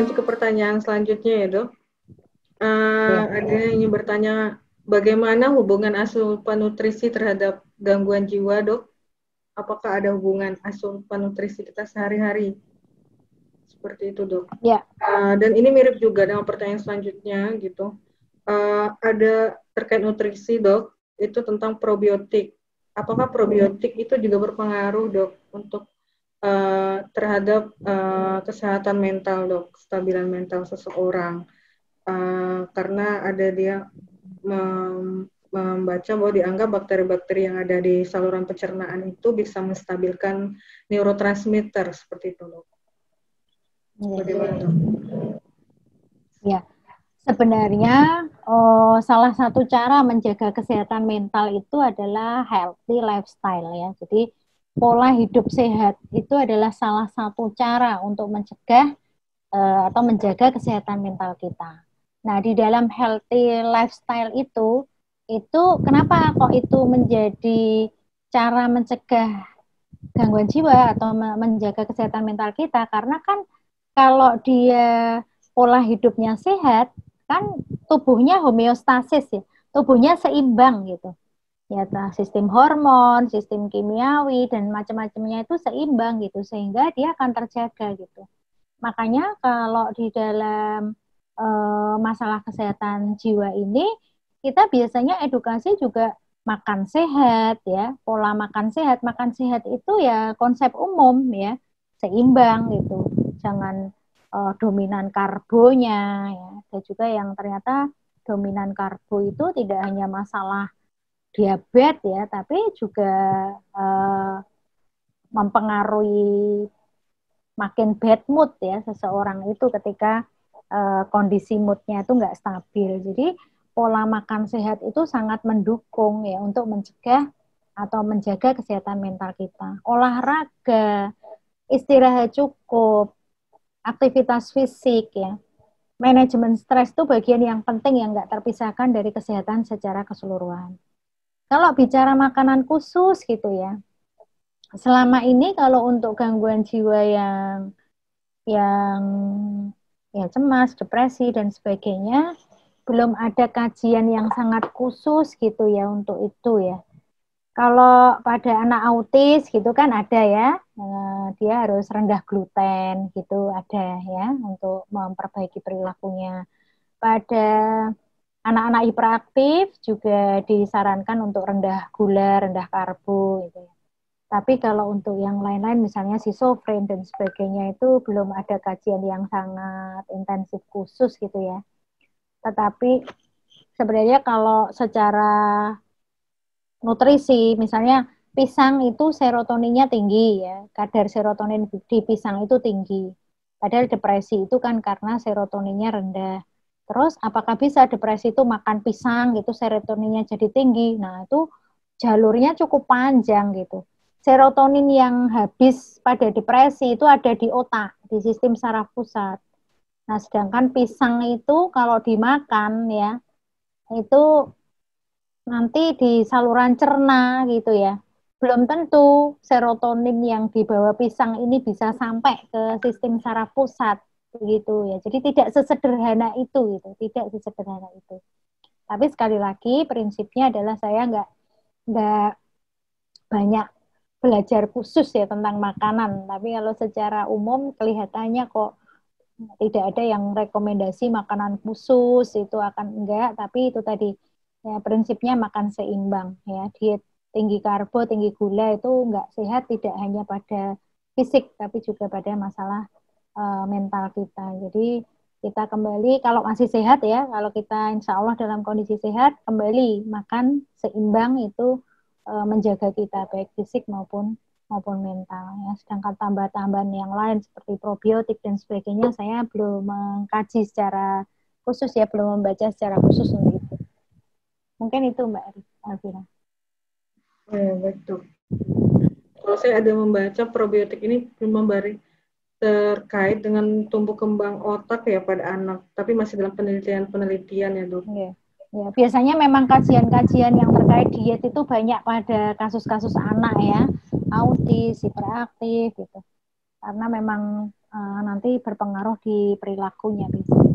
lanjut ke pertanyaan selanjutnya ya, Dok. Ada yang ingin bertanya, bagaimana hubungan asupan nutrisi terhadap gangguan jiwa, Dok? Apakah ada hubungan asupan nutrisi kita sehari-hari? Seperti itu, Dok. Ya. Dan ini mirip juga dengan pertanyaan selanjutnya, gitu. Ada terkait nutrisi, Dok, itu tentang probiotik. Apakah probiotik itu juga berpengaruh, Dok, untuk terhadap kesehatan mental, Dok, kestabilan mental seseorang? Karena ada dia membaca bahwa dianggap bakteri-bakteri yang ada di saluran pencernaan itu bisa menstabilkan neurotransmitter seperti itu, Dok. Bagaimana, Dok? Ya, sebenarnya salah satu cara menjaga kesehatan mental itu adalah healthy lifestyle ya. Jadi pola hidup sehat itu adalah salah satu cara untuk mencegah atau menjaga kesehatan mental kita. Nah, di dalam healthy lifestyle itu kenapa kok itu menjadi cara mencegah gangguan jiwa atau menjaga kesehatan mental kita? Karena kan kalau dia pola hidupnya sehat, kan tubuhnya homeostasis ya, tubuhnya seimbang gitu. Ya, sistem hormon, sistem kimiawi dan macam-macamnya itu seimbang gitu, sehingga dia akan terjaga gitu. Makanya kalau di dalam masalah kesehatan jiwa ini, kita biasanya edukasi juga makan sehat ya, pola makan sehat itu ya konsep umum ya, seimbang gitu, jangan dominan karbonya ya. Ada juga yang ternyata dominan karbo itu tidak hanya masalah diabetes ya, tapi juga mempengaruhi makin bad mood ya seseorang itu ketika kondisi moodnya itu nggak stabil. Jadi pola makan sehat itu sangat mendukung ya untuk mencegah atau menjaga kesehatan mental kita. Olahraga, istirahat cukup, aktivitas fisik ya. Manajemen stres itu bagian yang penting yang nggak terpisahkan dari kesehatan secara keseluruhan. Kalau bicara makanan khusus gitu ya, selama ini kalau untuk gangguan jiwa yang ya cemas, depresi dan sebagainya, belum ada kajian yang sangat khusus gitu ya untuk itu ya. Kalau pada anak autis gitu kan ada ya, dia harus rendah gluten gitu ada ya untuk memperbaiki perilakunya. Pada anak-anak hiperaktif juga disarankan untuk rendah gula, rendah karbo gitu ya. Tapi kalau untuk yang lain-lain misalnya schizofren dan sebagainya itu belum ada kajian yang sangat intensif khusus gitu ya. Tetapi sebenarnya kalau secara nutrisi misalnya pisang itu serotoninnya tinggi ya. Kadar serotonin di pisang itu tinggi. Padahal depresi itu kan karena serotoninnya rendah. Terus apakah bisa depresi itu makan pisang gitu serotoninnya jadi tinggi? Nah, itu jalurnya cukup panjang gitu. Serotonin yang habis pada depresi itu ada di otak, di sistem saraf pusat. Nah, sedangkan pisang itu kalau dimakan ya, itu nanti di saluran cerna gitu ya. Belum tentu serotonin yang dibawa pisang ini bisa sampai ke sistem saraf pusat begitu ya. Jadi tidak sesederhana itu gitu, tidak sesederhana itu. Tapi sekali lagi prinsipnya adalah saya nggak banyak belajar khusus ya tentang makanan. Tapi kalau secara umum kelihatannya kok tidak ada yang rekomendasi makanan khusus itu akan enggak. Tapi itu tadi ya prinsipnya makan seimbang ya. Diet tinggi karbo, tinggi gula itu enggak sehat tidak hanya pada fisik tapi juga pada masalah mental kita. Jadi kita kembali kalau masih sehat ya, kalau kita insya Allah dalam kondisi sehat kembali makan seimbang itu menjaga kita baik fisik maupun mental ya. Sedangkan tambahan-tambahan yang lain seperti probiotik dan sebagainya saya belum mengkaji secara khusus ya, belum membaca secara khusus untuk itu. Mungkin itu Mbak Alvira. Betul. Kalau saya ada membaca probiotik ini memberi terkait dengan tumbuh kembang otak ya pada anak, tapi masih dalam penelitian ya dok. Ya, biasanya memang kajian-kajian yang terkait diet itu banyak pada kasus-kasus anak ya, autis, hiperaktif gitu. Karena memang nanti berpengaruh di perilakunya biasanya.